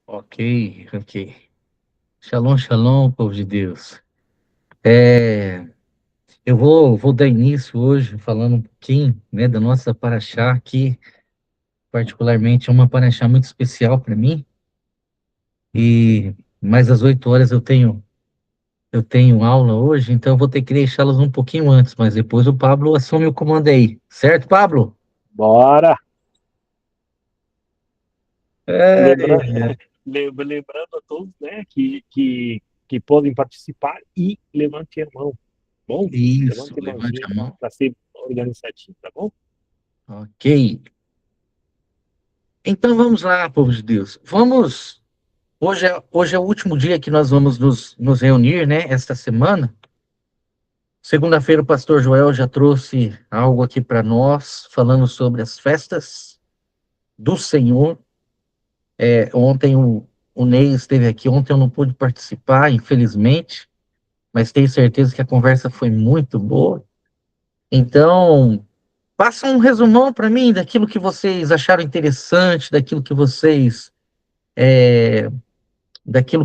Ok, ok. Shalom, shalom, povo de Deus. É, eu vou dar início hoje falando um pouquinho, né, da nossa paraxá, que particularmente é uma paraxá muito especial para mim. E mais às 8 horas eu tenho aula hoje, então eu vou ter que deixá-las um pouquinho antes, mas depois o Pablo assume o comando aí. Certo, Pablo? Bora! É, Lembra, lembrando a todos, né, que podem participar e levante a mão, bom? isso, Levante a levante mãozinha a mão. para ser organizadinho, tá bom? Ok. Então vamos lá, povo de Deus. Hoje é o último dia que nós vamos nos reunir, né? Esta semana. Segunda-feira, o pastor Joel já trouxe algo aqui para nós, falando sobre as festas do Senhor. Ontem o Ney esteve aqui, ontem eu não pude participar, infelizmente, mas tenho certeza que a conversa foi muito boa. Então, passa um resumão para mim daquilo que vocês acharam interessante, daquilo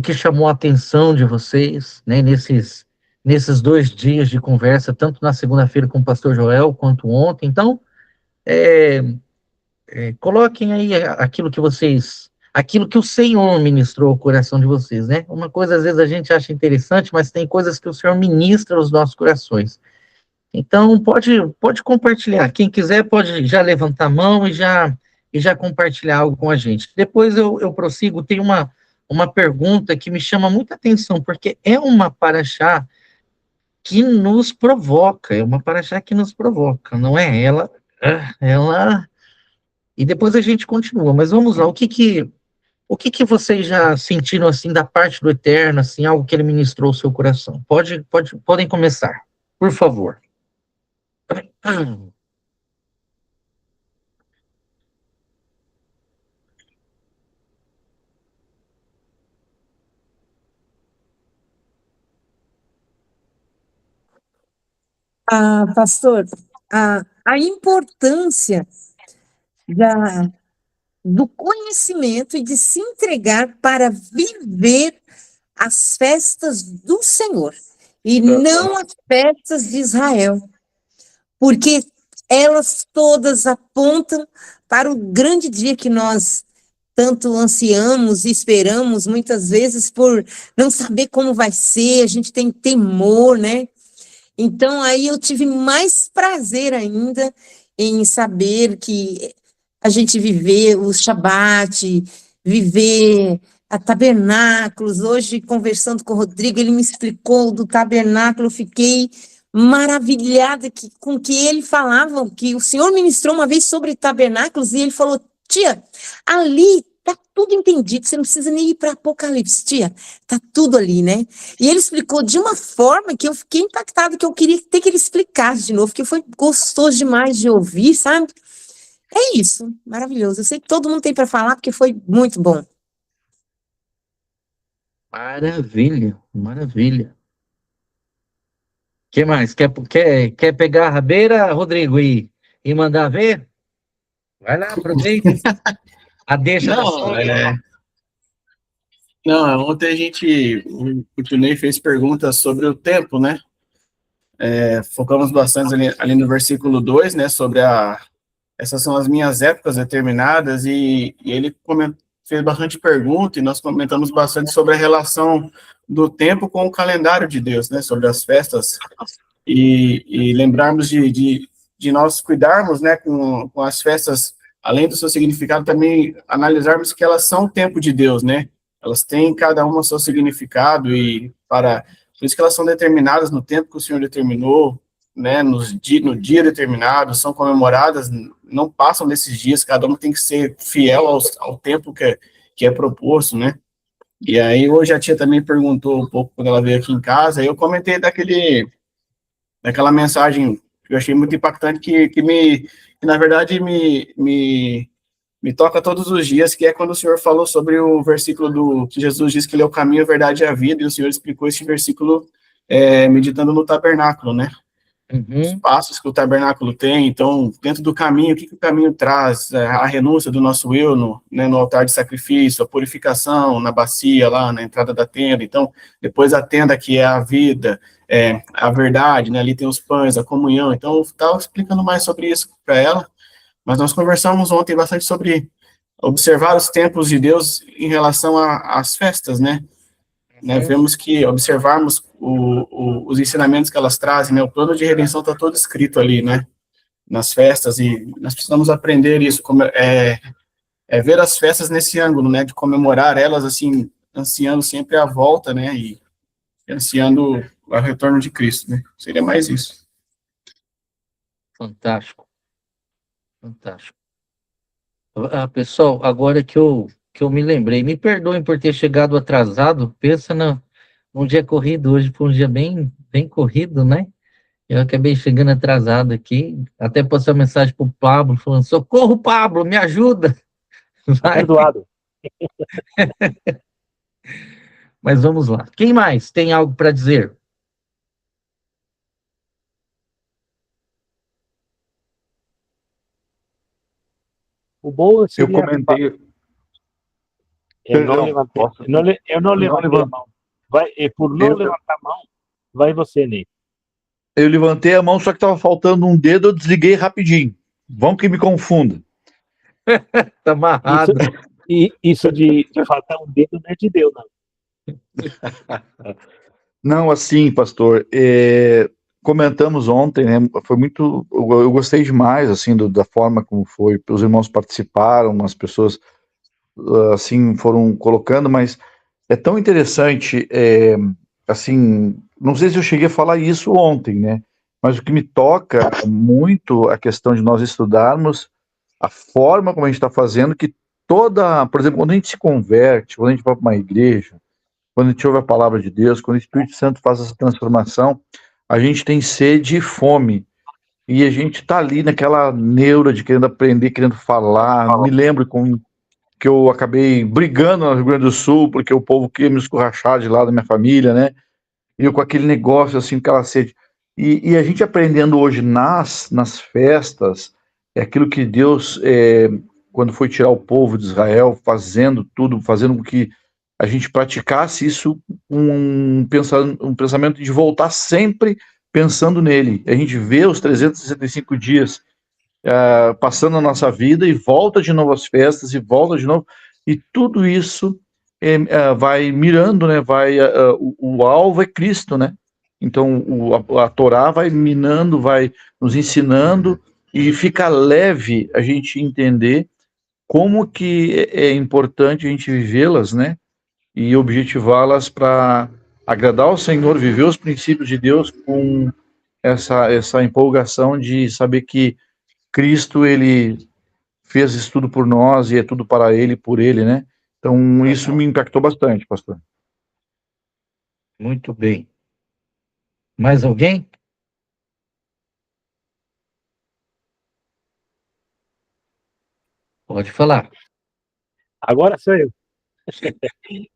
que chamou a atenção de vocês, né, nesses 2 dias de conversa, tanto na segunda-feira com o pastor Joel, quanto ontem. Então, coloquem aí aquilo que o Senhor ministrou ao coração de vocês, né? Uma coisa às vezes a gente acha interessante, mas tem coisas que o Senhor ministra aos nossos corações. Então, pode compartilhar. Quem quiser pode já levantar a mão e já compartilhar algo com a gente. Depois eu prossigo. Tem uma pergunta que me chama muita atenção, porque é uma paraxá que nos provoca, é uma paraxá que nos provoca, não é? Ela. E depois a gente continua, mas vamos lá. O que que vocês já sentiram assim da parte do Eterno, assim, algo que ele ministrou ao seu coração? Podem começar, por favor. Pastor, a importância da, do conhecimento e de se entregar para viver as festas do Senhor e não as festas de Israel, porque elas todas apontam para o grande dia que nós tanto ansiamos e esperamos, muitas vezes por não saber como vai ser, a gente tem temor, né? Então, aí eu tive mais prazer ainda em saber que a gente viver o Shabat, viver a tabernáculos. Hoje, conversando com o Rodrigo, ele me explicou do tabernáculo, eu fiquei maravilhada com que ele falava, que o Senhor ministrou uma vez sobre tabernáculos, e ele falou, tia, ali está tudo entendido, você não precisa nem ir para Apocalipse, tia, está tudo ali, né? E ele explicou de uma forma que eu fiquei impactada, que eu queria ter que ele explicasse de novo, porque foi gostoso demais de ouvir, sabe? É isso, maravilhoso. Eu sei que todo mundo tem para falar, porque foi muito bom. Maravilha, maravilha. Que mais? Quer pegar a rabeira, Rodrigo, e mandar ver? Vai lá, aproveita. A deixa da Não, sogra. não, ontem o Tunei fez perguntas sobre o tempo, né? Focamos bastante ali no versículo 2, né? Essas são as minhas épocas determinadas, e ele fez bastante pergunta, e nós comentamos bastante sobre a relação do tempo com o calendário de Deus, né? Sobre as festas, e lembrarmos de nós cuidarmos, né? Com as festas, além do seu significado, também analisarmos que elas são o tempo de Deus, né? Elas têm cada uma o seu significado, por isso que elas são determinadas no tempo que o Senhor determinou, né, no dia determinado, são comemoradas, não passam desses dias, cada uma tem que ser fiel ao tempo que é proposto, né? E aí hoje a tia também perguntou um pouco quando ela veio aqui em casa, e eu comentei daquela mensagem que eu achei muito impactante, que na verdade me toca todos os dias, que é quando o Senhor falou sobre o versículo que Jesus diz que ele é o caminho, a verdade e a vida, e o Senhor explicou esse versículo meditando no tabernáculo, né? Uhum. passos que o tabernáculo tem. Então, dentro do caminho, o que o caminho traz? A renúncia do nosso eu no altar de sacrifício, a purificação na bacia lá, na entrada da tenda. Então, depois a tenda, que é a vida, a verdade, né? Ali tem os pães, a comunhão. Então, eu estava explicando mais sobre isso para ela, mas nós conversamos ontem bastante sobre observar os tempos de Deus em relação às festas, né? Vemos que observarmos os ensinamentos que elas trazem, né? O plano de redenção está todo escrito ali, né? Nas festas, e nós precisamos aprender isso, ver as festas nesse ângulo, né? De comemorar elas, assim, ansiando sempre a volta, né? E ansiando o retorno de Cristo, né? Seria mais isso. Fantástico. Fantástico. Pessoal, agora que eu me lembrei, me perdoem por ter chegado atrasado, pensa num dia corrido hoje, foi um dia bem, bem corrido, né? Eu acabei chegando atrasado aqui, até postei uma mensagem para o Pablo, falando, socorro, Pablo, me ajuda! Vai. Perdoado. Mas vamos lá. Quem mais tem algo para dizer? O bom Eu seria... comentei. Eu não Perdão, levantei, posso- eu não levantei a levantei. mão. Por não Eu- levantar a mão, vai você, Ney. Eu levantei a mão, só que estava faltando um dedo, eu desliguei rapidinho. Vão que me confunda. Tá amarrado. Isso de faltar um dedo não é de Deus, não. Não, assim, pastor, comentamos ontem, né? Foi muito. Eu gostei demais, assim, da forma como foi. Os irmãos participaram, as pessoas, assim, foram colocando, mas é tão interessante, assim, não sei se eu cheguei a falar isso ontem, né? Mas o que me toca muito a questão de nós estudarmos a forma como a gente está fazendo, que por exemplo, quando a gente se converte, quando a gente vai para uma igreja, quando a gente ouve a palavra de Deus, quando o Espírito Santo faz essa transformação, a gente tem sede e fome. E a gente está ali naquela neura de querendo aprender, querendo falar. Me lembro que eu acabei brigando no Rio Grande do Sul, porque o povo queria me escorrachar de lá da minha família, né? E eu com aquele negócio, assim, aquela sede. E a gente aprendendo hoje nas festas, é aquilo que Deus, quando foi tirar o povo de Israel, fazendo tudo, fazendo com que a gente praticasse isso, um pensamento de voltar sempre pensando nele. A gente vê os 365 dias passando a nossa vida e volta de novo às festas e volta de novo, e tudo isso vai mirando, né? O alvo é Cristo, né? Então a Torá vai minando, vai nos ensinando, e fica leve a gente entender como que é importante a gente vivê-las, né? E objetivá-las para agradar ao Senhor, viver os princípios de Deus com essa empolgação de saber que Cristo, ele fez isso tudo por nós e é tudo para ele e por ele, né? Então, isso me impactou bastante, pastor. Muito bem. Mais alguém? Pode falar. Agora sou eu.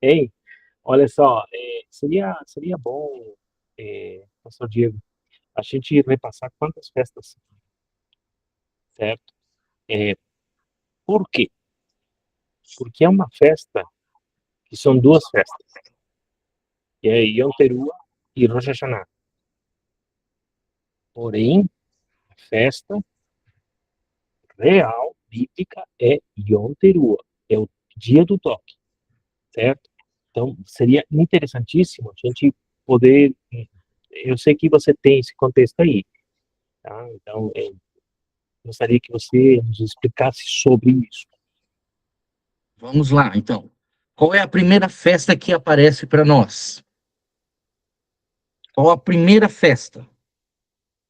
Hein? Olha só, seria bom, pastor Diego, a gente repassar quantas festas são, certo? Por quê? Porque é uma festa que são duas festas, que é Yom Teruah e Rosh Hashanah. Porém, a festa real, bíblica, é Yom Teruah, é o dia do toque, certo? Então, seria interessantíssimo a gente poder... Eu sei que você tem esse contexto aí, tá? Então, gostaria que você nos explicasse sobre isso. Vamos lá, então. Qual é a primeira festa que aparece para nós? Qual a primeira festa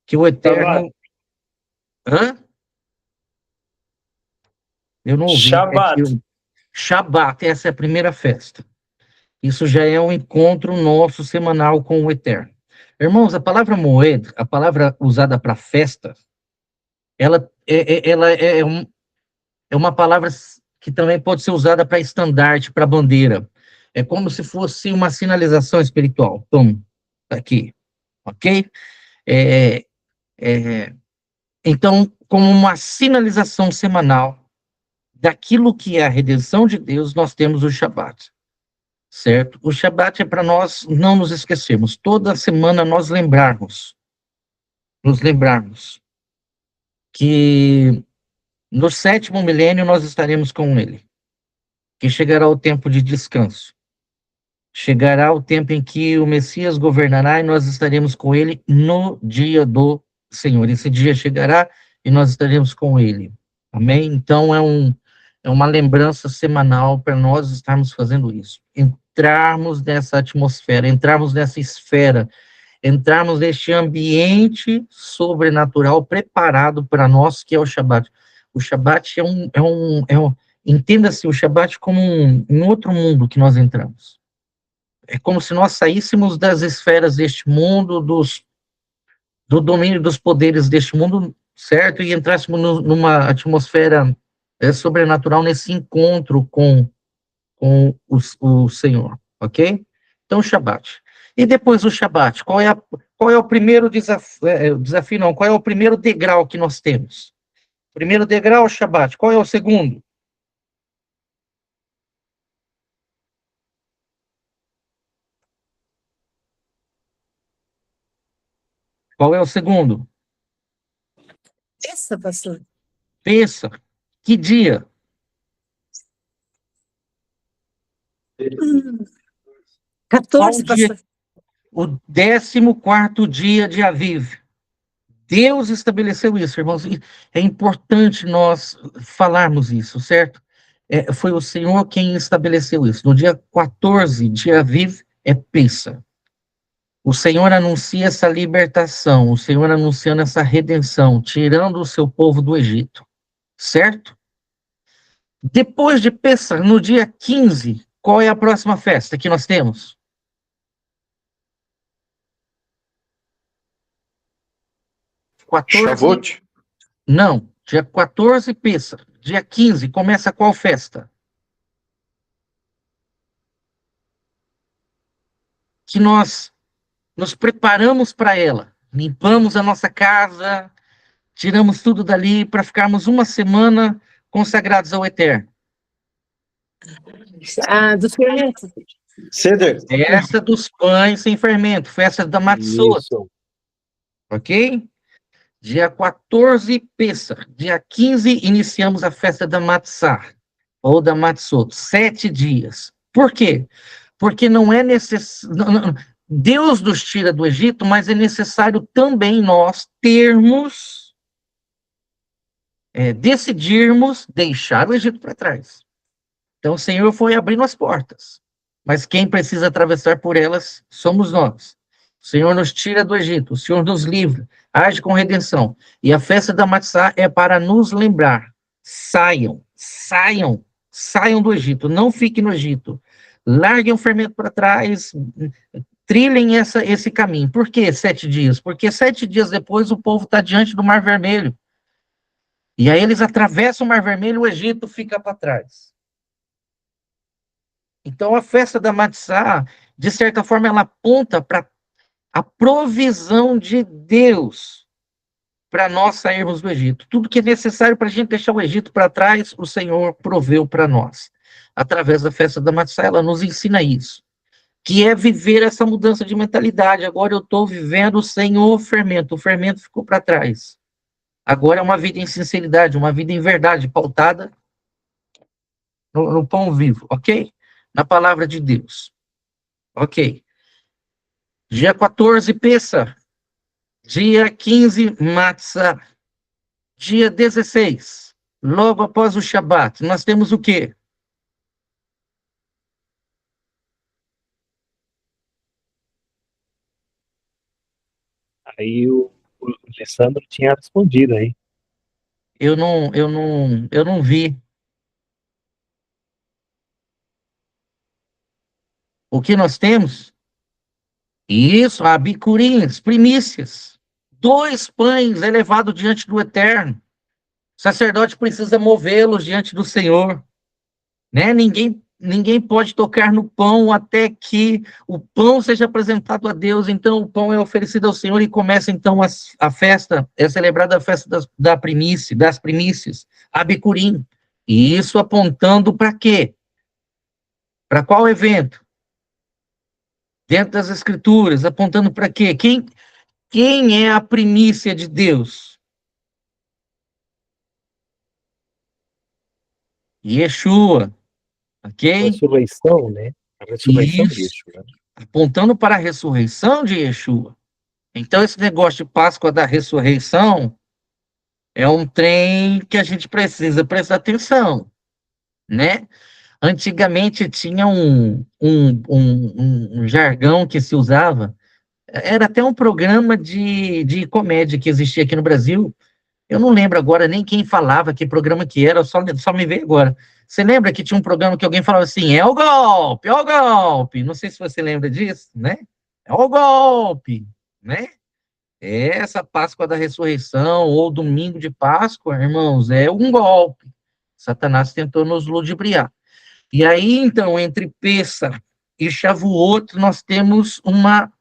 que o Eterno... Hã? Eu não ouvi. Shabat. Shabat, essa é a primeira festa. Isso já é um encontro nosso semanal com o Eterno. Irmãos, a palavra moed, a palavra usada para festa, ela é uma palavra que também pode ser usada para estandarte, para bandeira. É como se fosse uma sinalização espiritual. Então, tá aqui, ok? Então, como uma sinalização semanal daquilo que é a redenção de Deus, nós temos o Shabat, certo? O Shabat é para nós não nos esquecermos, toda semana nos lembrarmos que no 7º milênio nós estaremos com ele, que chegará o tempo de descanso, chegará o tempo em que o Messias governará e nós estaremos com ele no dia do Senhor. Esse dia chegará e nós estaremos com ele. Amém? Então é uma lembrança semanal para nós estarmos fazendo isso. Entrarmos nessa atmosfera, entrarmos nessa esfera, entrarmos neste ambiente sobrenatural preparado para nós, que é o Shabat. O Shabat entenda-se o Shabat como um outro mundo que nós entramos. É como se nós saíssemos das esferas deste mundo, do domínio dos poderes deste mundo, certo? E entrássemos numa atmosfera sobrenatural, nesse encontro com o Senhor, ok? Então, Shabat. E depois do Shabat, qual é o primeiro desafio, não, qual é o primeiro degrau que nós temos? Primeiro degrau, o Shabat. Qual é o segundo? Qual é o segundo? Essa, pastor. Pensa. Que dia? 14, Qual dia? pastor. O 14º dia de Aviv. Deus estabeleceu isso, irmãos. E é importante nós falarmos isso, certo? Foi o Senhor quem estabeleceu isso. No dia 14 de Aviv é Pêssar. O Senhor anuncia essa libertação, o Senhor anunciando essa redenção, tirando o seu povo do Egito, certo? Depois de Pêssar, no dia 15, qual é a próxima festa que nós temos? Shavuot? Não, dia 14, Pêssar. Dia 15, começa qual festa? Que nós nos preparamos para ela, limpamos a nossa casa, tiramos tudo dali para ficarmos uma semana consagrados ao Eterno. Do fermento. Seder. Festa dos pães sem fermento, festa da Matzot, Isso. ok? Dia 14, Pêssar. Dia 15, iniciamos a festa da Matzah, ou da Matzot, 7 dias. Por quê? Porque não é necessário... Deus nos tira do Egito, mas é necessário também nós decidirmos deixar o Egito para trás. Então o Senhor foi abrindo as portas, mas quem precisa atravessar por elas somos nós. O Senhor nos tira do Egito, o Senhor nos livra, age com redenção. E a festa da Matzah é para nos lembrar, saiam do Egito, não fiquem no Egito, larguem o fermento para trás, trilhem esse caminho. Por que 7 dias? Porque 7 dias depois o povo está diante do Mar Vermelho. E aí eles atravessam o Mar Vermelho e o Egito fica para trás. Então a festa da Matzah, de certa forma, ela aponta para a provisão de Deus para nós sairmos do Egito. Tudo que é necessário para a gente deixar o Egito para trás, o Senhor proveu para nós. Através da festa da Matzah, ela nos ensina isso, que é viver essa mudança de mentalidade. Agora eu estou vivendo sem o fermento ficou para trás. Agora é uma vida em sinceridade, uma vida em verdade, pautada no pão vivo, ok? Na palavra de Deus. Ok. Dia 14, Pêssar. Dia 15, Matzah. Dia 16, logo após o Shabat, nós temos o quê? Aí o Alessandro tinha respondido aí. Eu não vi. O que nós temos? Isso, a bicurinhas, primícias. 2 pães elevados diante do Eterno. O sacerdote precisa movê-los diante do Senhor. Né? Ninguém ninguém pode tocar no pão até que o pão seja apresentado a Deus. Então, o pão é oferecido ao Senhor e começa, então, a festa, é celebrada a festa das primícias, Abicurim. E isso apontando para quê? Para qual evento? Dentro das Escrituras, apontando para quê? Quem é a primícia de Deus? Yeshua, ok? Ressurreição, né? A ressurreição de Isso, Yeshua. apontando para a ressurreição de Yeshua. Então, esse negócio de Páscoa da ressurreição é um trem que a gente precisa prestar atenção, né? Antigamente tinha um jargão que se usava, era até um programa de comédia que existia aqui no Brasil. Eu não lembro agora nem quem falava, que programa que era, só me veio agora. Você lembra que tinha um programa que alguém falava assim, é o golpe, é o golpe. Não sei se você lembra disso, né? É o golpe, né? Essa Páscoa da Ressurreição, ou Domingo de Páscoa, irmãos, é um golpe. Satanás tentou nos ludibriar. E aí, então, entre Pêssar e Shavuot, nós temos uma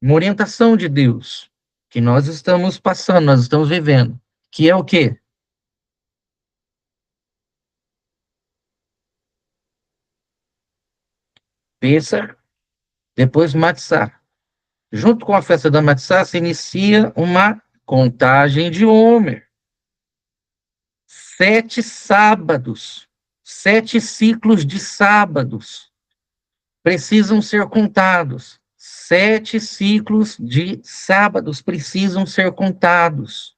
orientação de Deus, que nós estamos passando, nós estamos vivendo, que é o quê? Pêssar, depois Matzah. Junto com a festa da Matzah, se inicia uma contagem de Homer. 7 sábados, 7 ciclos de sábados precisam ser contados. 7 ciclos de sábados precisam ser contados.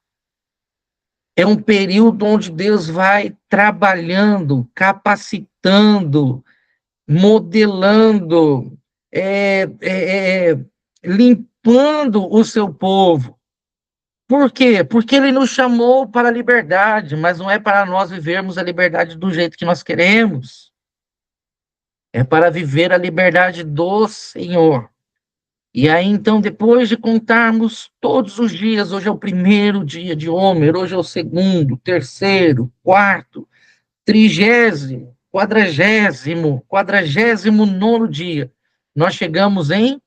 É um período onde Deus vai trabalhando, capacitando, modelando, limpando o seu povo. Por quê? Porque ele nos chamou para a liberdade, mas não é para nós vivermos a liberdade do jeito que nós queremos. É para viver a liberdade do Senhor. E aí, então, depois de contarmos todos os dias, hoje é o primeiro dia de Homer, hoje é o segundo, terceiro, quarto, 30º, 40º, 49º dia. Nós chegamos em...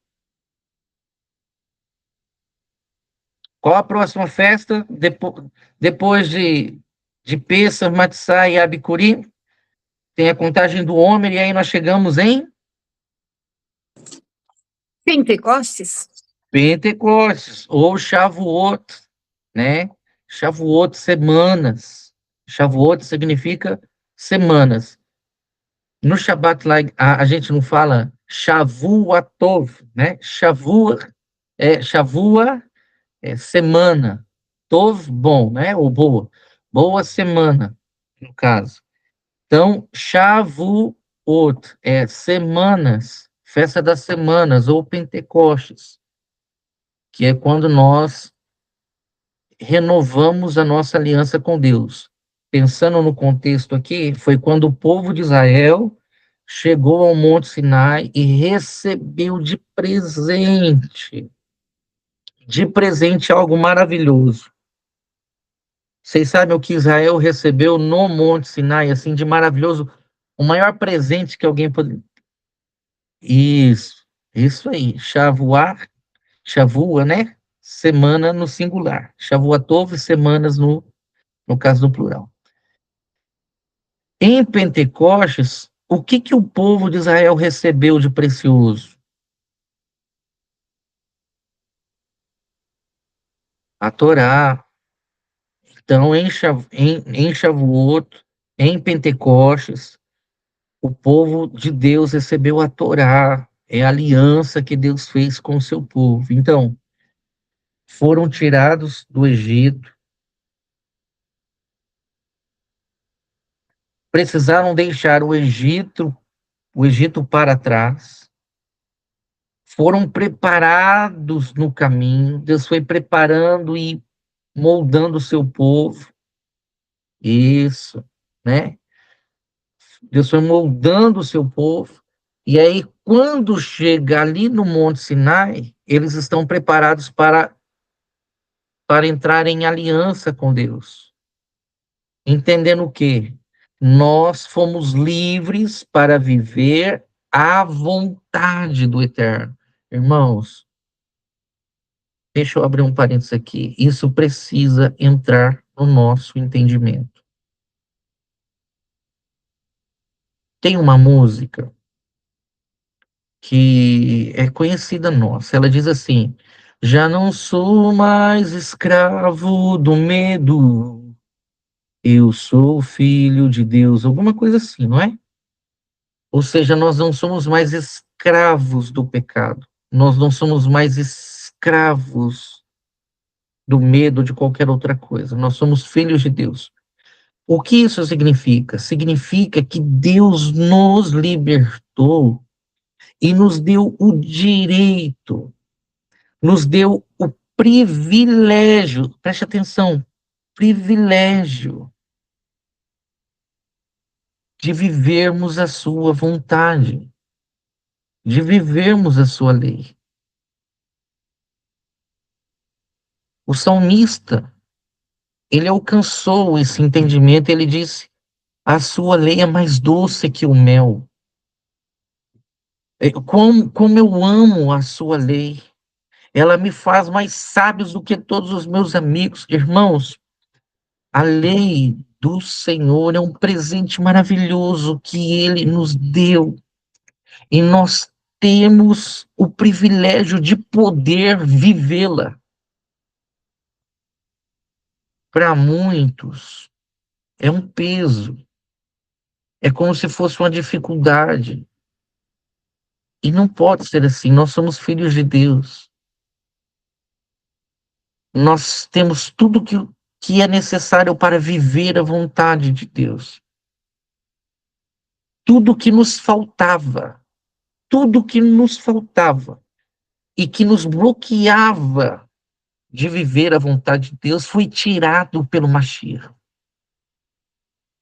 Qual a próxima festa? Depois de Pêssar, Matzah e Abicurim, tem a contagem do Homer, e aí nós chegamos em Pentecostes? Pentecostes, ou Shavuot, né? Shavuot, semanas. Shavuot significa semanas. No Shabbat lá, a gente não fala Shavuatov, né? Shavua é semana. Tov, bom, né? Ou boa. Boa semana, no caso. Então, Shavuot é semanas, festa das semanas, ou Pentecostes, que é quando nós renovamos a nossa aliança com Deus. Pensando no contexto aqui, foi quando o povo de Israel chegou ao Monte Sinai e recebeu de presente algo maravilhoso. Vocês sabem o que Israel recebeu no Monte Sinai, assim, de maravilhoso? O maior presente que alguém pode... Isso aí, Shavua, né? Semana no singular. Shavuatov, semanas no caso do plural. Em Pentecostes, o que o povo de Israel recebeu de precioso? A Torá. Então, em Shavuot, em Pentecostes, o povo de Deus recebeu a Torá, é a aliança que Deus fez com o seu povo. Então, foram tirados do Egito, precisaram deixar o Egito para trás, foram preparados no caminho, Deus foi preparando e moldando o seu povo, isso, né? Deus foi moldando o seu povo, e aí, quando chega ali no Monte Sinai, eles estão preparados para entrar em aliança com Deus. Entendendo o quê? Nós fomos livres para viver à vontade do Eterno. Irmãos, deixa eu abrir um parênteses aqui. Isso precisa entrar no nosso entendimento. Tem uma música que é conhecida nossa. Ela diz assim: já não sou mais escravo do medo, eu sou filho de Deus. Alguma coisa assim, não é? Ou seja, nós não somos mais escravos do pecado. Nós não somos mais escravos do medo de qualquer outra coisa. Nós somos filhos de Deus. O que isso significa? Significa que Deus nos libertou e nos deu o direito, nos deu o privilégio, preste atenção, privilégio de vivermos a sua vontade, de vivermos a sua lei. O salmista, ele alcançou esse entendimento, ele disse: a sua lei é mais doce que o mel. Como eu amo a sua lei. Ela me faz mais sábios do que todos os meus amigos. Irmãos, a lei do Senhor é um presente maravilhoso que ele nos deu. E nós temos o privilégio de poder vivê-la. Para muitos, é um peso. É como se fosse uma dificuldade. E não pode ser assim. Nós somos filhos de Deus. Nós temos tudo que é necessário para viver a vontade de Deus. Tudo que nos faltava, tudo que nos faltava e que nos bloqueava de viver a vontade de Deus foi tirado pelo Mashiach.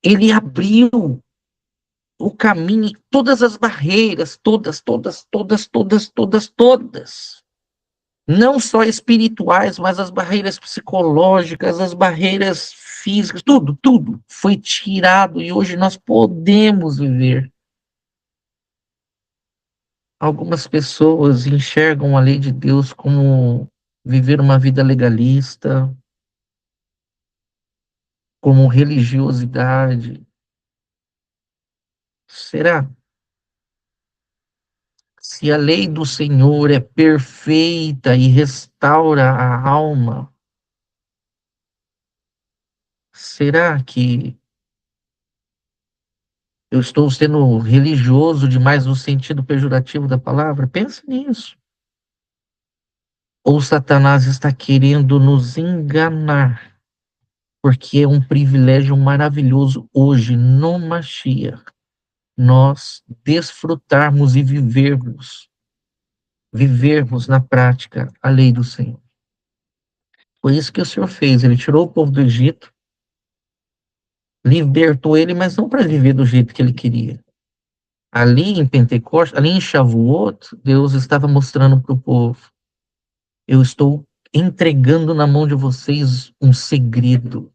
Ele abriu o caminho, todas as barreiras, todas. Não só espirituais, mas as barreiras psicológicas, as barreiras físicas, tudo foi tirado e hoje nós podemos viver. Algumas pessoas enxergam a lei de Deus como viver uma vida legalista, como religiosidade. Será? Se a lei do Senhor é perfeita e restaura a alma, será que eu estou sendo religioso demais no sentido pejorativo da palavra? Pensa nisso. Ou Satanás está querendo nos enganar, porque é um privilégio maravilhoso hoje, no Mashiach, nós desfrutarmos e vivermos na prática a lei do Senhor. Foi isso que o Senhor fez. Ele tirou o povo do Egito, libertou ele, mas não para viver do jeito que ele queria. Ali em Pentecostes, ali em Shavuot, Deus estava mostrando para o povo: eu estou entregando na mão de vocês um segredo.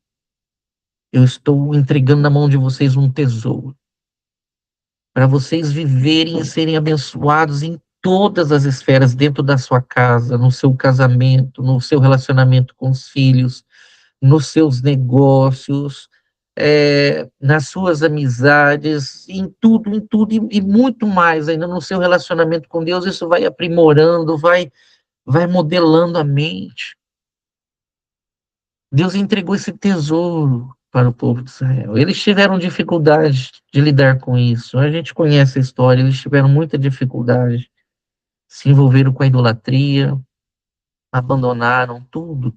Eu estou entregando na mão de vocês um tesouro. Para vocês viverem e serem abençoados em todas as esferas, dentro da sua casa, no seu casamento, no seu relacionamento com os filhos, nos seus negócios, nas suas amizades, em tudo e muito mais, ainda no seu relacionamento com Deus. Isso vai aprimorando, vai modelando a mente. Deus entregou esse tesouro para o povo de Israel. Eles tiveram dificuldade de lidar com isso. A gente conhece a história, eles tiveram muita dificuldade, se envolveram com a idolatria, abandonaram tudo.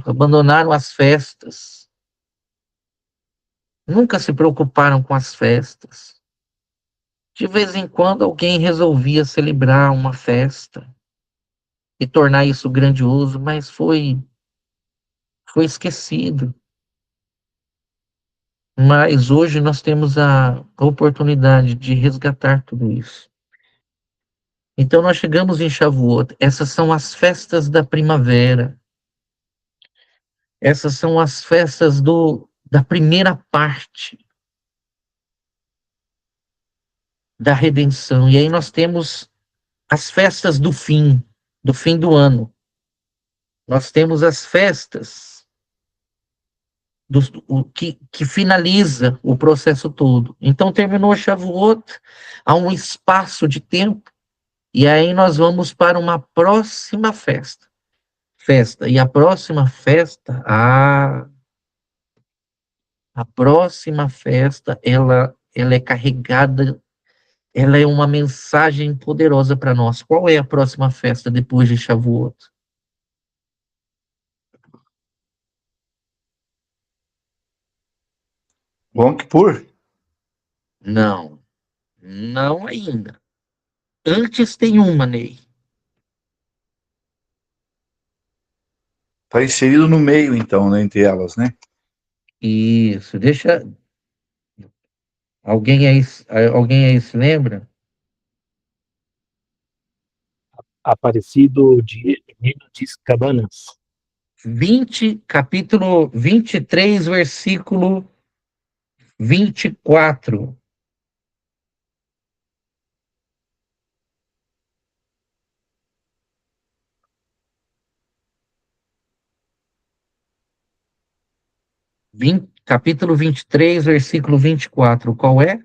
Abandonaram as festas. Nunca se preocuparam com as festas. De vez em quando alguém resolvia celebrar uma festa e tornar isso grandioso, mas foi esquecido. Mas hoje nós temos a oportunidade de resgatar tudo isso. Então nós chegamos em Shavuot. Essas são as festas da primavera. Essas são as festas da primeira parte da redenção. E aí nós temos as festas do fim do ano. Nós temos as festas que finaliza o processo todo. Então, terminou Shavuot, há um espaço de tempo, e aí nós vamos para uma próxima festa. E a próxima festa, a próxima festa, ela é carregada, ela é uma mensagem poderosa para nós. Qual é a próxima festa depois de Shavuot? Yom Kippur? Não, não ainda. Antes tem uma, Ney. Está inserido no meio, então, né, entre elas, né? Isso, deixa. Alguém aí se lembra? Aparecido de Nino de Cabanas. Capítulo 23, versículo 24. Capítulo 23, versículo 24. Qual é?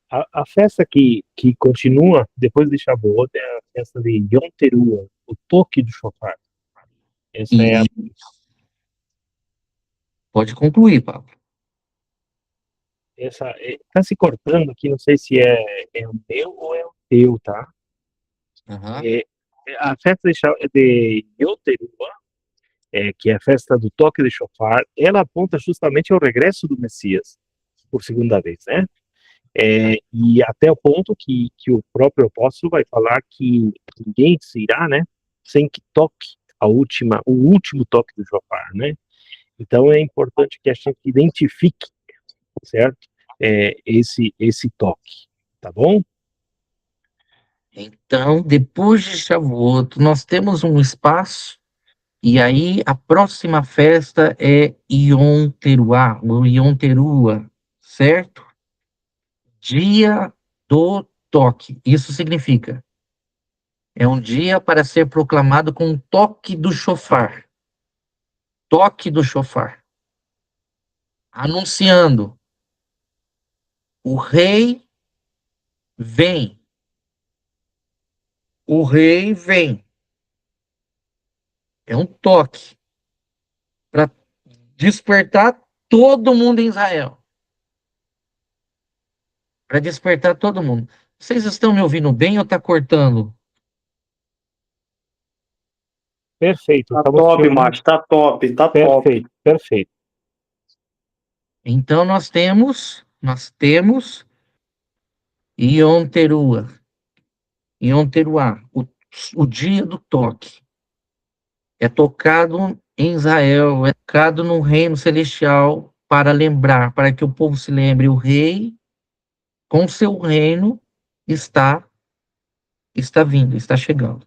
A festa que continua depois de Shavuot é a festa de Yom Teruah, o toque do shofar. Essa é a... Pode concluir, Pablo. Essa tá se cortando aqui, não sei se é o meu ou é o teu, tá? Uhum. A festa de Yom Teruah, que é a festa do toque de shofar, ela aponta justamente ao regresso do Messias por segunda vez, né? E até o ponto que o próprio apóstolo vai falar que ninguém se irá, né, sem que toque o último toque do shofar, né? Então é importante que a gente identifique, certo? Esse toque, tá bom? Então, depois de Shavuot, nós temos um espaço, e aí a próxima festa é Yom Teruah, ou Yom Teruah, certo? Dia do toque. Isso significa, é um dia para ser proclamado com o toque do shofar. Toque do shofar. Anunciando, o rei vem. O rei vem. É um toque para despertar todo mundo em Israel. Para despertar todo mundo. Vocês estão me ouvindo bem ou está cortando? Perfeito. Tá top, Márcio, tá top, tá top. Perfeito, perfeito. Então nós temos Yom Teruah. Yom Teruah, o dia do toque. É tocado em Israel, é tocado no reino celestial para lembrar, para que o povo se lembre, o rei com seu reino está vindo, está chegando.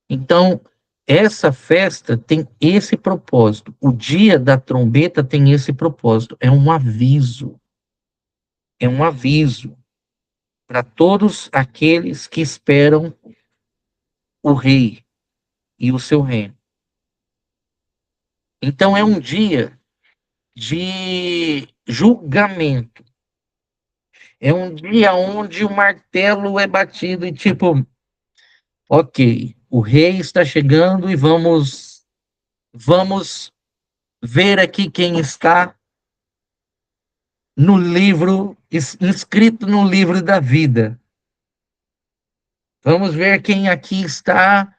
Então, essa festa tem esse propósito. O dia da trombeta tem esse propósito. É um aviso. É um aviso para todos aqueles que esperam o rei e o seu reino. Então, é um dia de julgamento. É um dia onde o martelo é batido e tipo, ok, o rei está chegando e vamos ver aqui quem está no livro, inscrito no livro da vida. Vamos ver quem aqui está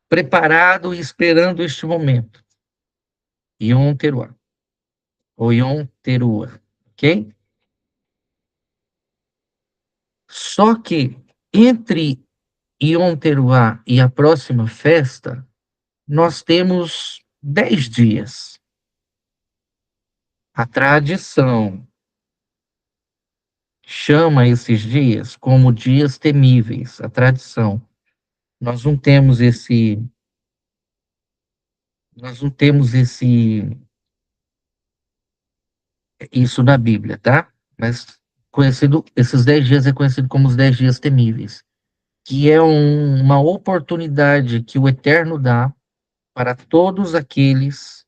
preparado e esperando este momento. Yom Teruah. Ou Yom Teruah, ok? Só que entre Yom Teruah e a próxima festa, nós temos 10 dias. A tradição chama esses dias como dias temíveis, a tradição. Nós não temos Nós não temos isso na Bíblia, tá? Mas esses 10 dias é conhecido como os 10 dias temíveis, que é uma oportunidade que o Eterno dá para todos aqueles,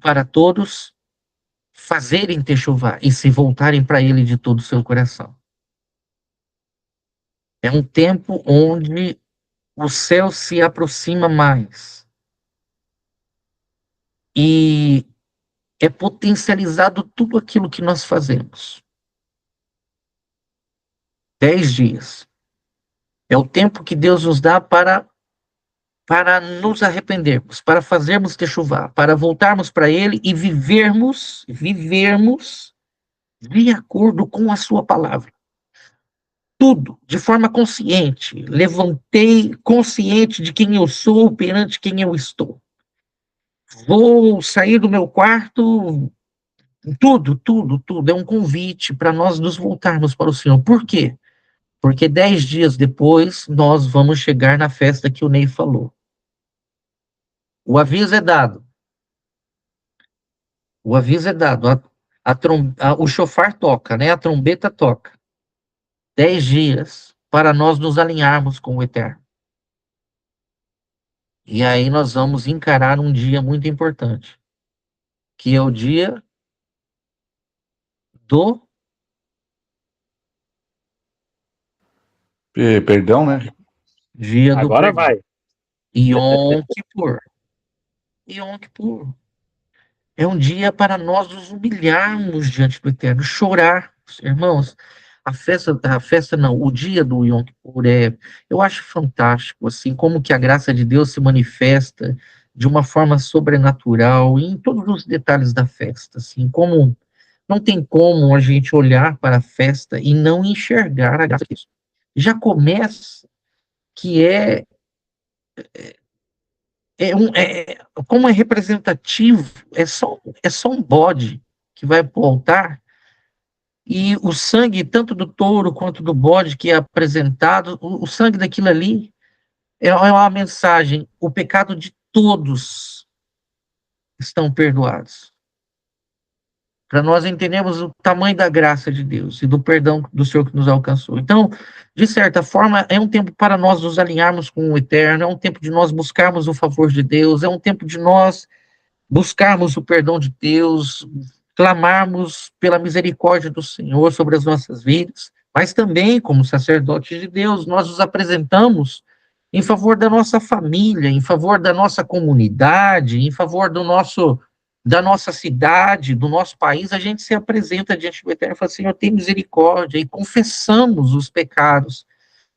para todos fazerem techuvá e se voltarem para Ele de todo o seu coração. É um tempo onde o céu se aproxima mais e é potencializado tudo aquilo que nós fazemos. 10 dias. É o tempo que Deus nos dá para nos arrependermos, para fazermos techuvá, para voltarmos para Ele e vivermos de acordo com a sua palavra. Tudo, de forma consciente. Levantei consciente de quem eu sou perante quem eu estou. Vou sair do meu quarto, tudo. É um convite para nós nos voltarmos para o Senhor. Por quê? Porque 10 dias depois, nós vamos chegar na festa que o Ney falou. O aviso é dado. O aviso é dado. O chofar toca, né? A trombeta toca. 10 dias para nós nos alinharmos com o Eterno. E aí nós vamos encarar um dia muito importante, que é o dia do Perdão, né? dia do Agora perdão. vai. Yom Kippur. Yom Kippur. É um dia para nós nos humilharmos diante do Eterno, chorar. Irmãos, a festa não, o dia do Yom Kippur eu acho fantástico, assim, como que a graça de Deus se manifesta de uma forma sobrenatural em todos os detalhes da festa, assim, como não tem como a gente olhar para a festa e não enxergar a graça de Deus. Já começa que como é representativo, é só um bode que vai para o altar, e o sangue, tanto do touro quanto do bode que é apresentado, o sangue daquilo ali é uma mensagem: o pecado de todos estão perdoados. Para nós entendermos o tamanho da graça de Deus e do perdão do Senhor que nos alcançou. Então, de certa forma, é um tempo para nós nos alinharmos com o Eterno, é um tempo de nós buscarmos o favor de Deus, é um tempo de nós buscarmos o perdão de Deus, clamarmos pela misericórdia do Senhor sobre as nossas vidas, mas também, como sacerdotes de Deus, nós nos apresentamos em favor da nossa família, em favor da nossa comunidade, em favor da nossa cidade, do nosso país. A gente se apresenta diante do Eterno e fala: Senhor, tem misericórdia, e confessamos os pecados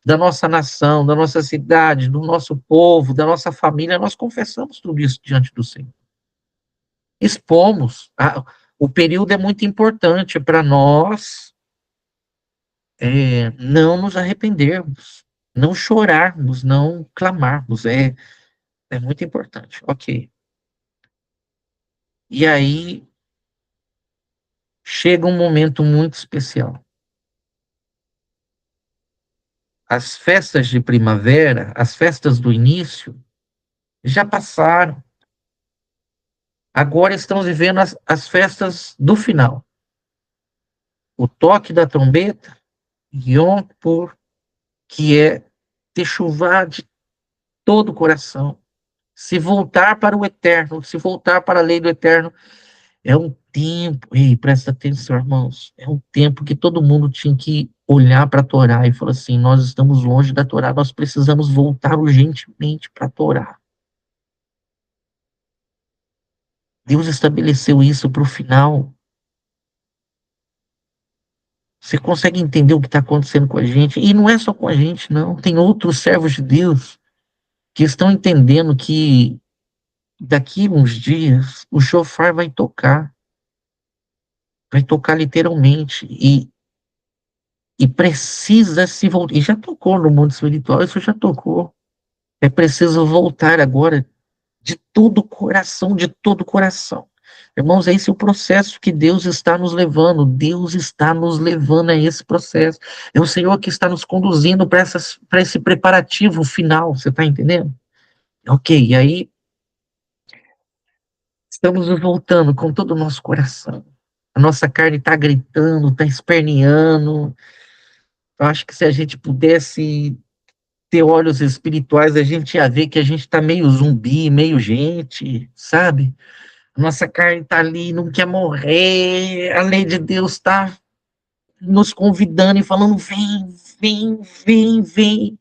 da nossa nação, da nossa cidade, do nosso povo, da nossa família. Nós confessamos tudo isso diante do Senhor. Expomos. O período é muito importante para nós não nos arrependermos, não chorarmos, não clamarmos. É muito importante. Ok. E aí chega um momento muito especial. As festas de primavera, as festas do início, já passaram. Agora estamos vivendo as festas do final. O toque da trombeta, Yom Kippur, que é techuvá de todo o coração, se voltar para o Eterno, se voltar para a lei do Eterno. É um tempo, presta atenção, irmãos, é um tempo que todo mundo tinha que olhar para a Torá e falar assim: nós estamos longe da Torá, nós precisamos voltar urgentemente para a Torá. Deus estabeleceu isso para o final. Você consegue entender o que está acontecendo com a gente? E não é só com a gente, não. Tem outros servos de Deus que estão entendendo que daqui uns dias o shofar vai tocar literalmente, e precisa se voltar. E já tocou no mundo espiritual, isso já tocou. É preciso voltar agora de todo o coração, de todo o coração. Irmãos, esse é o processo que Deus está nos levando. Deus está nos levando a esse processo. É o Senhor que está nos conduzindo para esse preparativo final. Você está entendendo? Ok, e aí Estamos voltando com todo o nosso coração. A nossa carne está gritando, está esperneando. Eu acho que se a gente pudesse ter olhos espirituais, a gente ia ver que a gente está meio zumbi, meio gente, sabe? A nossa carne está ali, não quer morrer. A lei de Deus está nos convidando e falando: vem, vem, vem, vem.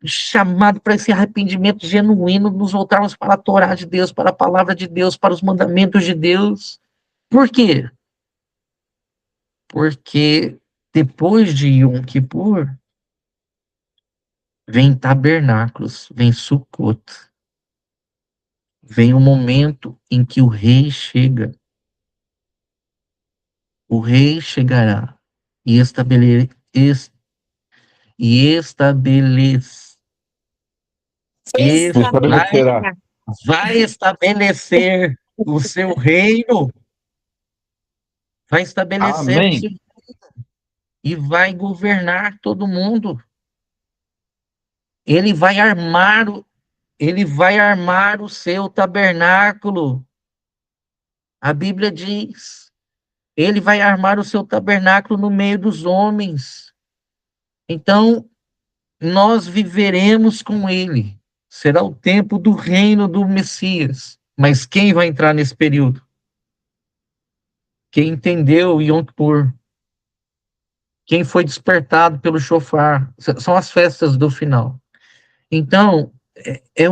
Chamado para esse arrependimento genuíno, nos voltarmos para a Torá de Deus, para a palavra de Deus, para os mandamentos de Deus. Por quê? Porque depois de Yom Kippur, vem tabernáculos, vem Sukkot, vem o momento em que o rei chega. O rei chegará e Estabelecerá. vai estabelecer o seu reino, vai estabelecer o Amém. seu e vai governar todo mundo. Ele vai armar o seu tabernáculo. A Bíblia diz: ele vai armar o seu tabernáculo no meio dos homens. Então, nós viveremos com ele. Será o tempo do reino do Messias. Mas quem vai entrar nesse período? Quem entendeu Yom Kippur? Quem foi despertado pelo shofar? São as festas do final. Então, é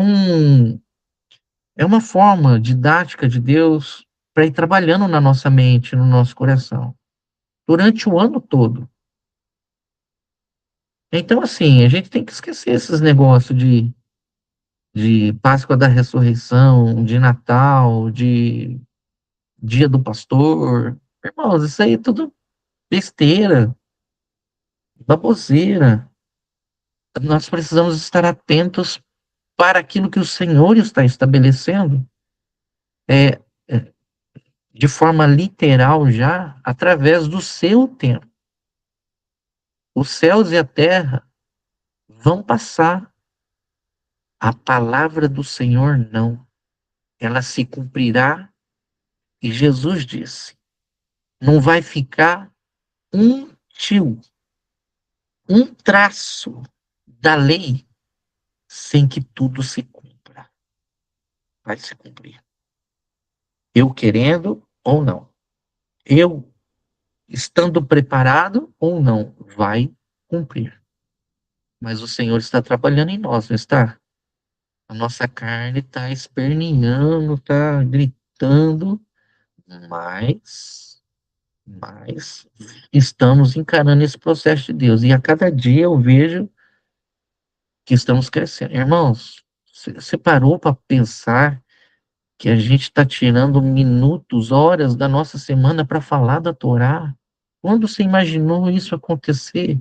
uma forma didática de Deus para ir trabalhando na nossa mente, no nosso coração, durante o ano todo. Então, assim, a gente tem que esquecer esses negócios de Páscoa da Ressurreição, de Natal, de Dia do Pastor. Irmãos, isso aí é tudo besteira, baboseira. Nós precisamos estar atentos para aquilo que o Senhor está estabelecendo, é, é, de forma literal já, através do seu tempo. Os céus e a terra vão passar. A palavra do Senhor não. Ela se cumprirá. E Jesus disse: não vai ficar um tio, um traço da lei sem que tudo se cumpra. Vai se cumprir. Eu querendo ou não. Eu estando preparado ou não, vai cumprir. Mas o Senhor está trabalhando em nós, não está? A nossa carne está esperneando, está gritando, mas estamos encarando esse processo de Deus. E a cada dia eu vejo que estamos crescendo. Irmãos, você parou para pensar que a gente está tirando minutos, horas da nossa semana para falar da Torá? Quando você imaginou isso acontecer?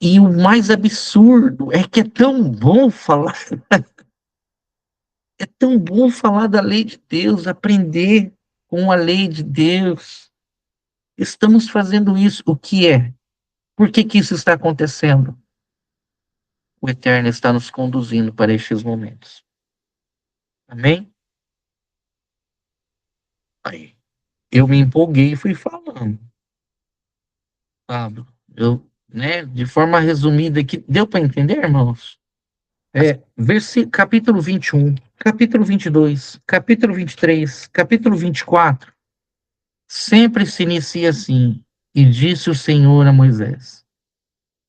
E o mais absurdo é que é tão bom falar, é tão bom falar da lei de Deus, aprender com a lei de Deus. Estamos fazendo isso. O que é? Por que que isso está acontecendo? O Eterno está nos conduzindo para estes momentos. Amém? Aí, eu me empolguei e fui falando. Pablo, de forma resumida aqui, deu para entender, irmãos? Capítulo 21, capítulo 22, capítulo 23, capítulo 24, sempre se inicia assim: e disse o Senhor a Moisés.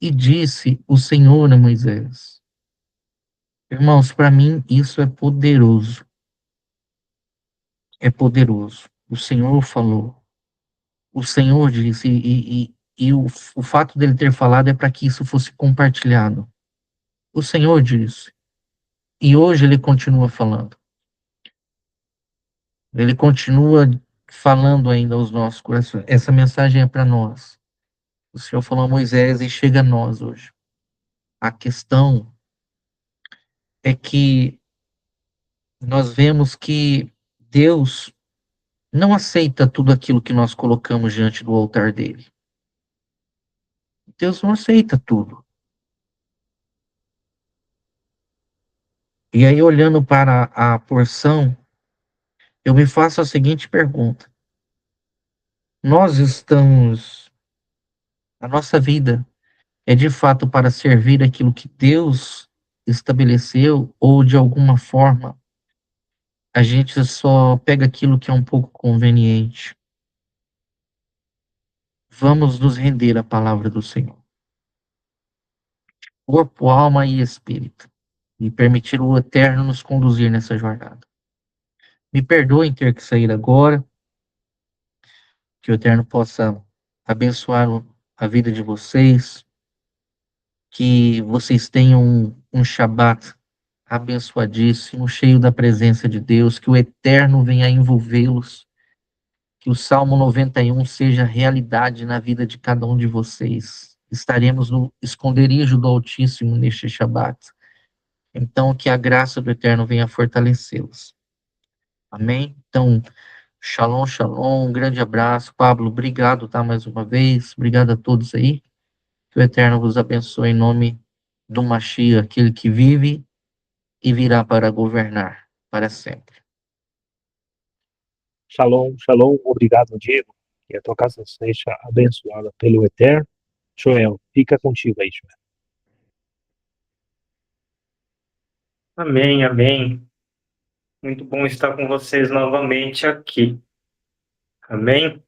E disse o Senhor a Moisés. Irmãos, para mim isso é poderoso. É poderoso. O Senhor falou. O Senhor disse, e o fato dele ter falado é para que isso fosse compartilhado. O Senhor disse. E hoje ele continua falando. Ele continua falando ainda aos nossos corações. Essa mensagem é para nós. O Senhor falou a Moisés e chega a nós hoje. A questão é que nós vemos que Deus não aceita tudo aquilo que nós colocamos diante do altar dele. Deus não aceita tudo. E aí, olhando para a porção eu me faço a seguinte pergunta: nós estamos, a nossa vida é de fato para servir aquilo que Deus estabeleceu, ou de alguma forma a gente só pega aquilo que é um pouco conveniente? Vamos nos render à palavra do Senhor, corpo, alma e espírito, e permitir o Eterno nos conduzir nessa jornada. Me perdoem ter que sair agora, que o Eterno possa abençoar a vida de vocês, que vocês tenham um Shabat abençoadíssimo, cheio da presença de Deus, que o Eterno venha envolvê-los, que o Salmo 91 seja realidade na vida de cada um de vocês. Estaremos no esconderijo do Altíssimo neste Shabat. Então, que a graça do Eterno venha fortalecê-los. Amém? Então, shalom, shalom, um grande abraço. Pablo, obrigado, tá, mais uma vez. Obrigado a todos aí. Que o Eterno vos abençoe em nome do Mashiach, aquele que vive e virá para governar para sempre. Shalom, shalom. Obrigado, Diego. Que a tua casa seja abençoada pelo Eterno. Joel, fica contigo aí, Joel. Amém, amém. Muito bom estar com vocês novamente aqui. Amém?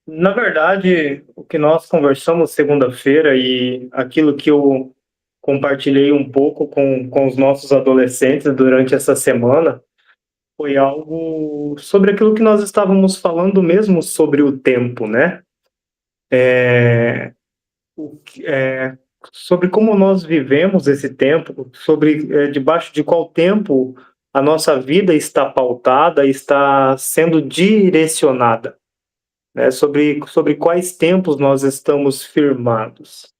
Na verdade, o que nós conversamos segunda-feira e aquilo que eu compartilhei um pouco com os nossos adolescentes durante essa semana foi algo sobre aquilo que nós estávamos falando mesmo sobre o tempo, né? O que- é, Sobre como nós vivemos esse tempo, sobre debaixo de qual tempo a nossa vida está pautada, está sendo direcionada, né? Sobre quais tempos nós estamos firmados.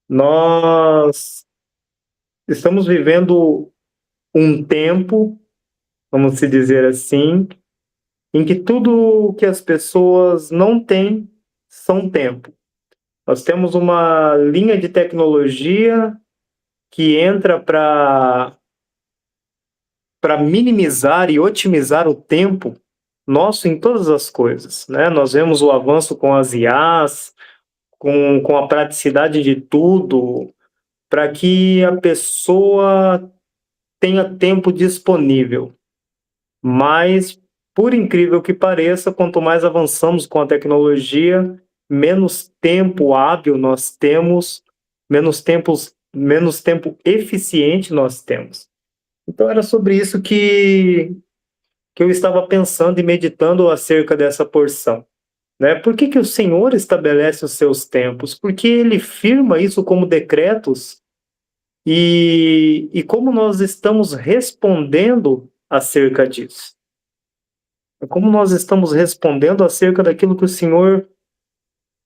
Nós estamos vivendo um tempo, vamos se dizer assim, em que tudo que as pessoas não têm são tempo. Nós temos uma linha de tecnologia que entra para minimizar e otimizar o tempo nosso em todas as coisas, né? Nós vemos o avanço com as IAs, com a praticidade de tudo, para que a pessoa tenha tempo disponível. Mas, por incrível que pareça, quanto mais avançamos com a tecnologia, menos tempo hábil nós temos, menos tempo eficiente nós temos. Então era sobre isso que eu estava pensando e meditando acerca dessa porção. Né? Por que o Senhor estabelece os seus tempos? Porque Ele firma isso como decretos e como nós estamos respondendo acerca disso. Como nós estamos respondendo acerca daquilo que o Senhor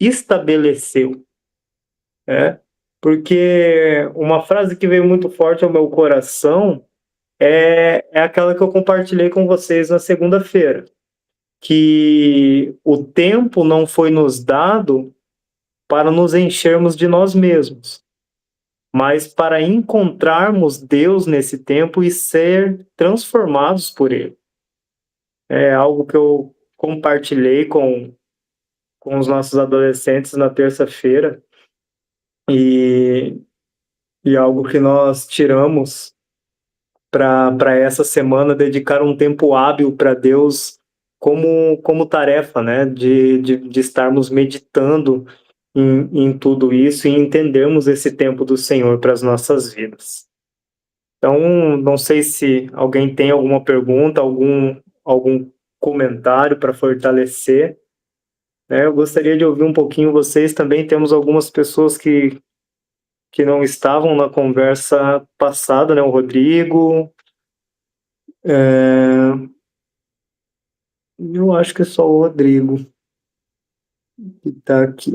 estabeleceu. Né? Porque uma frase que veio muito forte ao meu coração é aquela que eu compartilhei com vocês na segunda-feira, que o tempo não foi nos dado para nos enchermos de nós mesmos, mas para encontrarmos Deus nesse tempo e ser transformados por Ele. É algo que eu compartilhei com os nossos adolescentes na terça-feira e, e algo que nós tiramos para essa semana, dedicar um tempo hábil para Deus como tarefa, né? De estarmos meditando em tudo isso e entendermos esse tempo do Senhor para as nossas vidas. Então, não sei se alguém tem alguma pergunta, algum comentário para fortalecer, né? Eu gostaria de ouvir um pouquinho vocês. Também temos algumas pessoas que não estavam na conversa passada, né? O Rodrigo, eu acho que é só o Rodrigo que está aqui.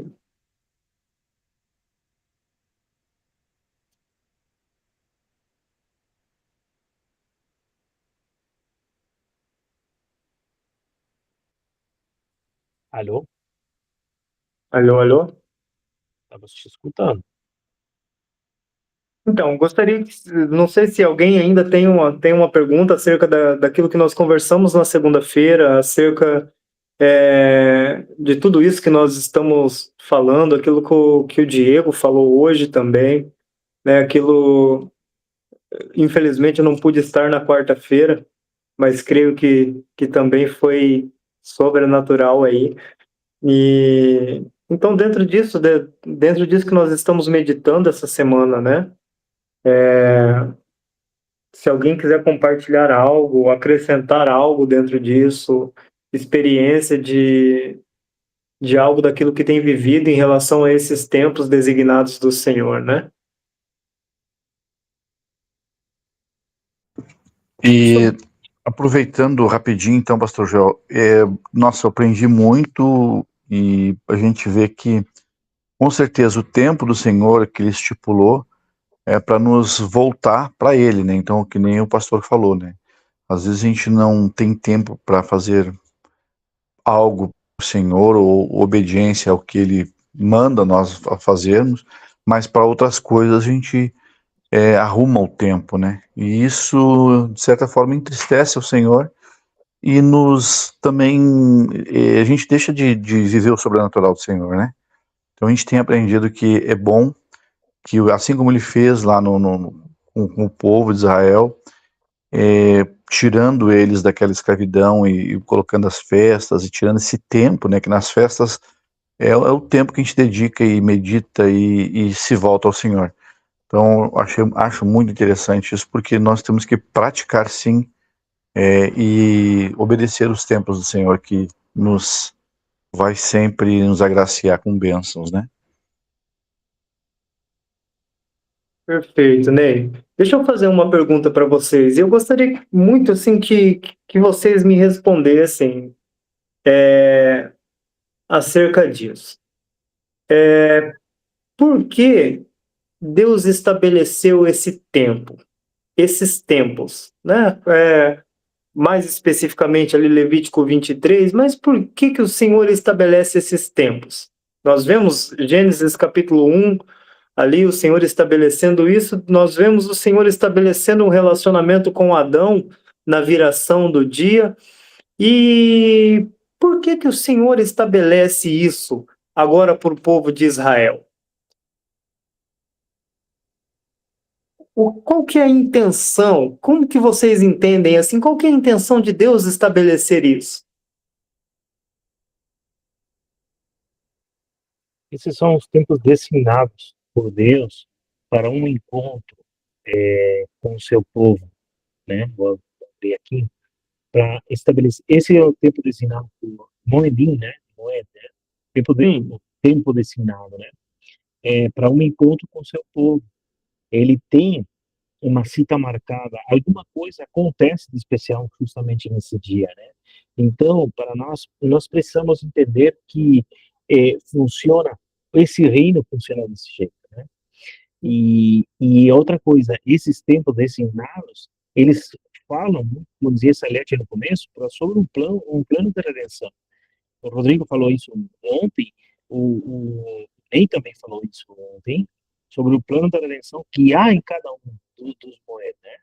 Alô? Alô, alô? Estamos te escutando. Então, gostaria que, não sei se alguém ainda tem uma pergunta acerca daquilo que nós conversamos na segunda-feira, acerca de tudo isso que nós estamos falando, aquilo que o Diego falou hoje também, né? Aquilo, infelizmente, eu não pude estar na quarta-feira, mas creio que também foi sobrenatural aí. E então, dentro disso que nós estamos meditando essa semana, né? Se alguém quiser compartilhar algo, acrescentar algo dentro disso, experiência de algo daquilo que tem vivido em relação a esses tempos designados do Senhor, né? E aproveitando rapidinho, então, Pastor Joel, nossa, eu aprendi muito e a gente vê que, com certeza, o tempo do Senhor que Ele estipulou é para nos voltar para Ele, né? Então, que nem o pastor falou, né? Às vezes a gente não tem tempo para fazer algo para o Senhor ou obediência ao que Ele manda nós fazermos, mas para outras coisas a gente arruma o tempo, né? E isso, de certa forma, entristece o Senhor e nos também, a gente deixa de viver o sobrenatural do Senhor, né? Então a gente tem aprendido que é bom que, assim como Ele fez lá com o povo de Israel, tirando eles daquela escravidão e colocando as festas e tirando esse tempo, né? Que nas festas é o tempo que a gente dedica e medita e se volta ao Senhor. Então, acho muito interessante isso, porque nós temos que praticar, sim, e obedecer os tempos do Senhor, que vai sempre nos agraciar com bênçãos, né? Perfeito, Ney. Deixa eu fazer uma pergunta para vocês. Eu gostaria muito, assim, que vocês me respondessem acerca disso. Por que Deus estabeleceu esse tempo, esses tempos, né? Mais especificamente ali Levítico 23, mas por que o Senhor estabelece esses tempos? Nós vemos Gênesis capítulo 1, ali o Senhor estabelecendo isso, nós vemos o Senhor estabelecendo um relacionamento com Adão na viração do dia, e por que o Senhor estabelece isso agora para o povo de Israel? Qual que é a intenção? Como que vocês entendem assim? Qual que é a intenção de Deus estabelecer isso? Esses são os tempos designados por Deus para um encontro com o seu povo, né? Vou abrir aqui para estabelecer. Esse é o tempo designado por Moedim, né? Moed, né? O tempo designado, né? Para um encontro com o seu povo. Ele tem uma cita marcada, alguma coisa acontece de especial justamente nesse dia, né? Então, para nós precisamos entender que esse reino funciona desse jeito, né? E outra coisa, esses tempos designados, eles falam, como dizia Salete no começo, sobre um plano de redenção. O Rodrigo falou isso ontem, o Ney também falou isso ontem, sobre o plano da redenção que há em cada um dos Moed, né?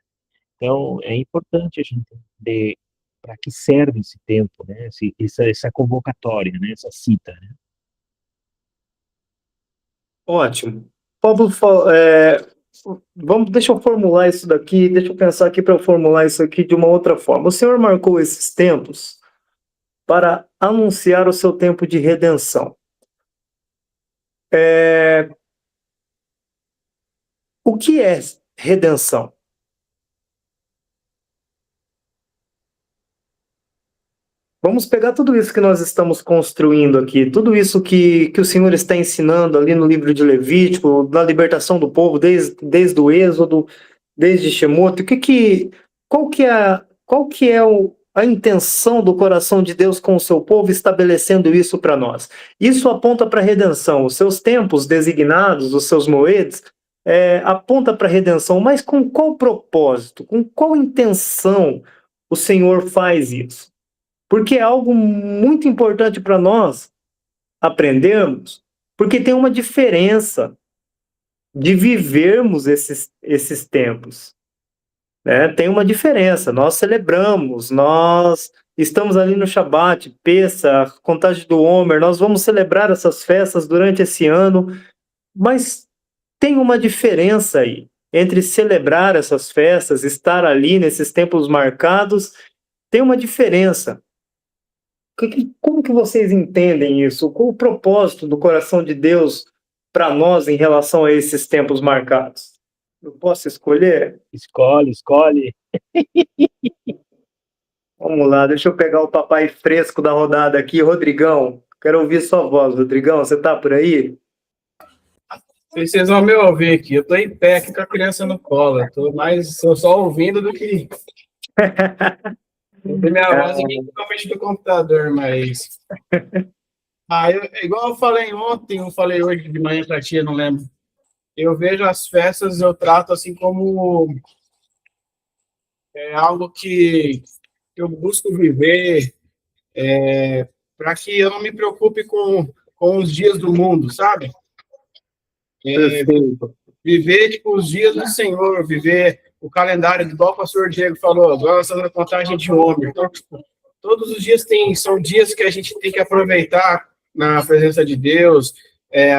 Então, é importante a gente entender para que serve esse tempo, né? Essa convocatória, né? Essa cita, né? Ótimo. Pablo, deixa eu formular isso daqui, deixa eu pensar aqui para eu formular isso aqui de uma outra forma. O Senhor marcou esses tempos para anunciar o seu tempo de redenção. O que é redenção? Vamos pegar tudo isso que nós estamos construindo aqui, tudo isso que o Senhor está ensinando ali no livro de Levítico, na libertação do povo, desde o Êxodo, desde Shemote. Qual que é a intenção do coração de Deus com o seu povo estabelecendo isso para nós? Isso aponta para a redenção. Os seus tempos designados, os seus moedes, aponta para a redenção, mas com qual propósito, com qual intenção o Senhor faz isso? Porque é algo muito importante para nós aprendermos, porque tem uma diferença de vivermos esses tempos, né? Tem uma diferença. Nós celebramos, nós estamos ali no Shabat, Pessach, Contagem do Homer, nós vamos celebrar essas festas durante esse ano, mas tem uma diferença aí entre celebrar essas festas, estar ali nesses tempos marcados, tem uma diferença. Como que vocês entendem isso? Qual o propósito do coração de Deus para nós em relação a esses tempos marcados? Eu posso escolher? Escolhe. Vamos lá, deixa eu pegar o papai fresco da rodada aqui, Rodrigão. Quero ouvir sua voz, Rodrigão. Você tá por aí? Vocês vão me ouvir aqui. Eu tô em pé aqui com a criança no colo. Tô só ouvindo do que. Minha voz aqui totalmente do computador, mas. Igual eu falei ontem, eu falei hoje de manhã pra tia, não lembro. Eu vejo as festas, eu trato assim como algo que eu busco viver, para que eu não me preocupe com os dias do mundo, sabe? Viver tipo, os dias do Senhor, viver o calendário, igual o pastor Diego falou, agora nós estamos na contagem de homem. Então, tipo, todos os dias são dias que a gente tem que aproveitar na presença de Deus,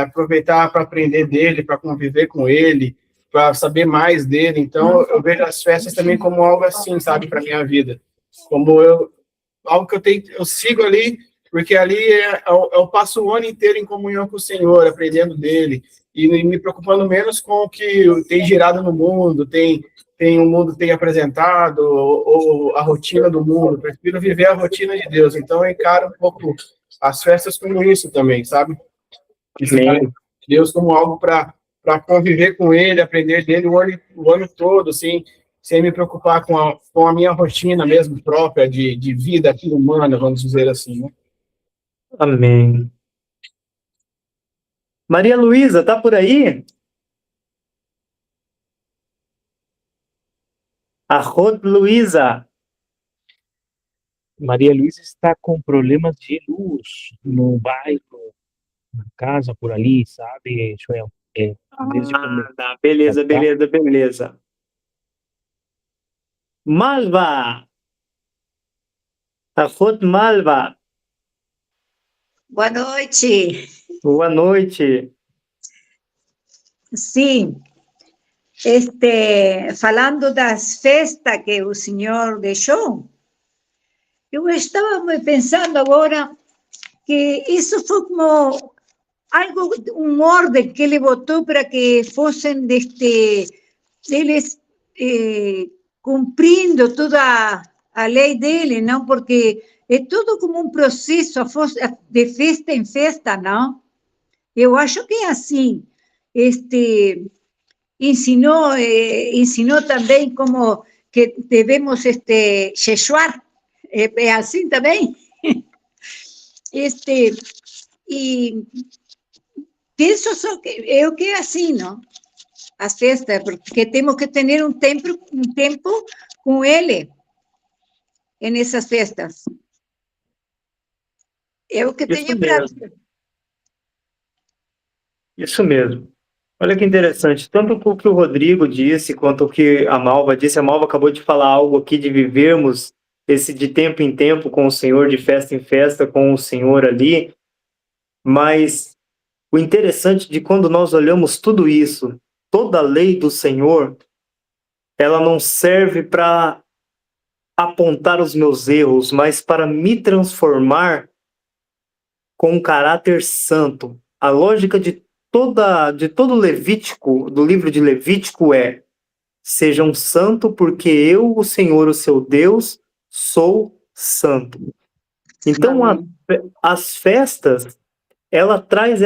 aproveitar para aprender dele, para conviver com ele, para saber mais dele. Então, eu vejo as festas também como algo assim, sabe, para minha vida. Como algo que eu sigo ali, porque ali eu passo o ano inteiro em comunhão com o Senhor, aprendendo dele, e me preocupando menos com o que tem girado no mundo, o mundo tem apresentado, ou a rotina do mundo. Eu prefiro viver a rotina de Deus. Então, eu encaro um pouco as festas como isso também, sabe? Deus como algo para conviver com ele, aprender dele o ano todo, assim, sem me preocupar com a minha rotina mesmo própria de vida aqui humana, vamos dizer assim, né? Amém. Maria Luísa, tá por aí? A Rod Luísa. Maria Luísa está com problemas de luz no bairro, na casa, por ali, sabe, Joel? Tá. Beleza. Malva. A Rod Malva. Boa noite. Boa noite. Sim, falando das festas que o Senhor deixou, eu estava pensando agora que isso foi como algo, ordem que ele botou para que fossem eles cumprindo toda a lei dele, não? Porque é tudo como um processo de festa em festa, não? Eu acho que é assim. Ensinou também como que devemos jejuar, é assim também. E penso só que é assim, não? As festas, porque temos que ter um tempo com ele nessas festas. É o que tenho para... Isso mesmo. Olha que interessante, tanto o que o Rodrigo disse, quanto o que a Malva disse. A Malva acabou de falar algo aqui de vivermos esse de tempo em tempo com o Senhor, de festa em festa com o Senhor ali, mas o interessante de quando nós olhamos tudo isso, toda a lei do Senhor, ela não serve para apontar os meus erros, mas para me transformar com um caráter santo. A lógica de todo Levítico, do livro de Levítico sejam santo porque eu, o Senhor, o seu Deus, sou santo. Então, as festas, ela traz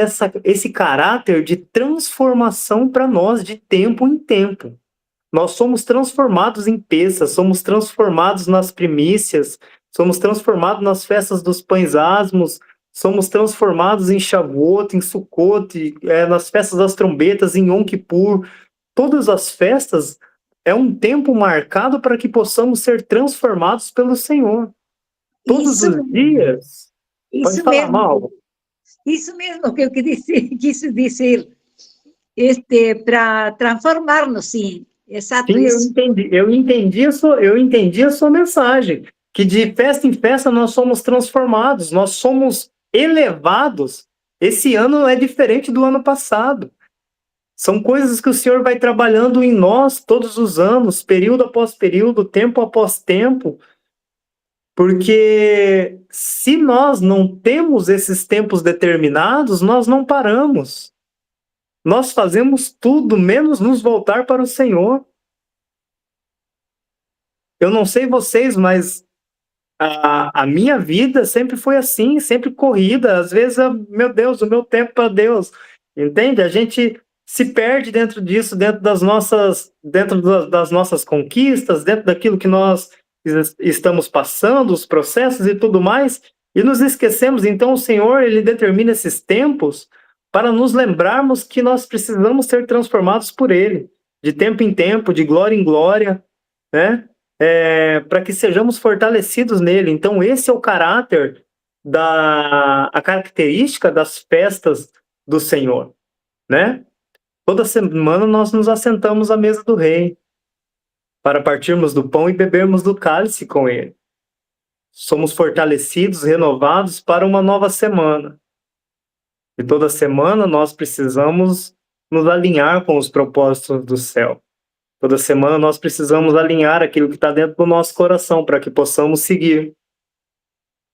esse caráter de transformação para nós de tempo em tempo. Nós somos transformados em Pêssach, somos transformados nas primícias, somos transformados nas festas dos pães asmos, somos transformados em Shavuot, em Sukkot, nas festas das trombetas, em Yom Kippur. Todas as festas é um tempo marcado para que possamos ser transformados pelo Senhor. Todos os dias. Pode falar, Mal. Isso mesmo que eu quis dizer. para transformarnos, sim. Exato, Sim, isso. eu entendi a sua mensagem, que de festa em festa nós somos transformados, nós somos elevados. Esse ano não é diferente do ano passado. São coisas que o Senhor vai trabalhando em nós todos os anos, período após período, tempo após tempo, porque se nós não temos esses tempos determinados, nós não paramos. Nós fazemos tudo menos nos voltar para o Senhor. Eu não sei vocês, mas a minha vida sempre foi assim, sempre corrida. Às vezes, meu Deus, o meu tempo para Deus. Entende? A gente se perde dentro disso, dentro das nossas conquistas, dentro daquilo que nós estamos passando, os processos e tudo mais, e nos esquecemos. Então, o Senhor, Ele determina esses tempos para nos lembrarmos que nós precisamos ser transformados por Ele, de tempo em tempo, de glória em glória, né? Para que sejamos fortalecidos nele. Então, esse é o caráter, a característica das festas do Senhor, né? Toda semana nós nos assentamos à mesa do Rei, para partirmos do pão e bebermos do cálice com ele. Somos fortalecidos, renovados para uma nova semana. E toda semana nós precisamos nos alinhar com os propósitos do céu. Toda semana nós precisamos alinhar aquilo que está dentro do nosso coração para que possamos seguir.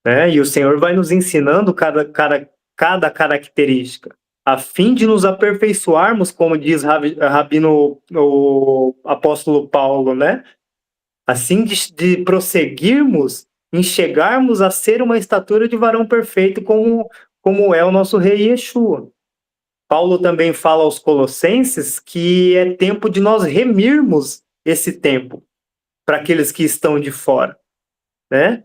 Né? E o Senhor vai nos ensinando cada característica, a fim de nos aperfeiçoarmos, como diz o apóstolo Paulo, né? Assim de prosseguirmos em chegarmos a ser uma estatura de varão perfeito, como é o nosso Rei Yeshua. Paulo também fala aos Colossenses que é tempo de nós remirmos esse tempo para aqueles que estão de fora, né?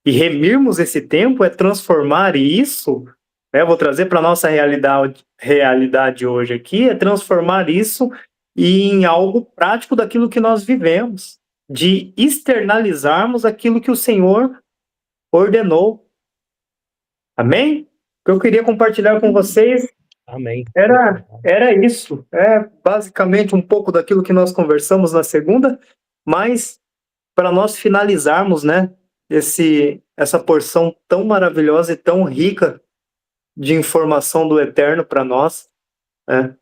E remirmos esse tempo é transformar isso, né? Vou trazer para a nossa realidade hoje aqui, é transformar isso em algo prático daquilo que nós vivemos, de externalizarmos aquilo que o Senhor ordenou. Amém? O que eu queria compartilhar com vocês Amém. era isso. É basicamente um pouco daquilo que nós conversamos na segunda, mas para nós finalizarmos, né, essa porção tão maravilhosa e tão rica de informação do Eterno para nós, né,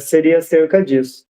seria acerca disso.